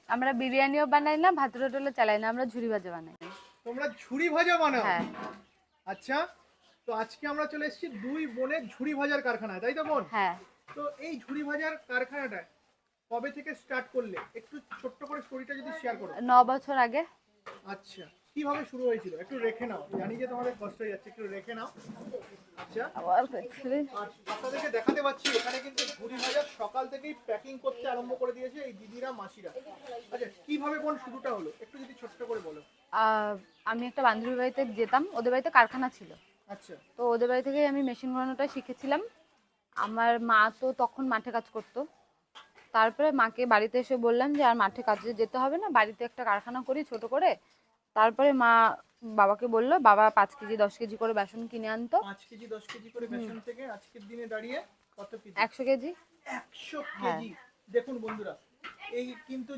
আমরা বিরিয়ানিও বানাই না, ভাত রোটও চালাই না, আমরা ঝুরি ভাজা বানাই। তোমরা ঝুরি ভাজা বানাও? হ্যাঁ। আচ্ছা, তো আজকে আমরা চলে এসেছি দুই বোনের ঝুরি ভাজার কারখানায়, তাই তো বোন? হ্যাঁ। তো এই ঝুরি ভাজার কারখানাটা কবে থেকে স্টার্ট করলে, একটু ছোট্ট করে স্টোরিটা যদি শেয়ার করো। 9 বছর আগে। আচ্ছা, কিভাবে শুরু হয়েছিল একটু রেখে নাও, জানি যে তোমাদের কষ্ট হয়ে যাচ্ছে, একটু রেখে নাও। আচ্ছা, আর আপনাদেরকে দেখাতে পাচ্ছি এখানে কিন্তু ঝুরি ভাজা সকাল থেকেই প্যাকিং করতে আরম্ভ করে দিয়েছে এই দিদিরা মাসিরা। আচ্ছা, কিভাবে বোন শুরুটা হলো একটু যদি ছোট্ট করে বলো। আমি একটা বান্ধবীর বাড়িতে যেতাম, ওদের বাড়িতে কারখানা ছিল। আচ্ছা, তো ওদের বাড়ি থেকে আমি মেশিন ঘোরানোটা শিখেছিলাম। আমার মা তো তখন মাঠে কাজ করতো। তারপরে মাকে বাড়িতে এসে বললাম যে আর মাঠে কাজে যেতে হবে না, বাড়িতে একটা কারখানা করি ছোট করে। তারপরে মা বাবাকে বললো, বাবা 5 কেজি 10 কেজি করে বেসন কিনে আনতো। 5 কেজি 10 কেজি করে বেসন থেকে আজকের দিনে দাঁড়িয়ে কত কেজি? 100 কেজি। 100 হ্যাঁ। কেজি। দেখুন বন্ধুরা, এই কিন্তু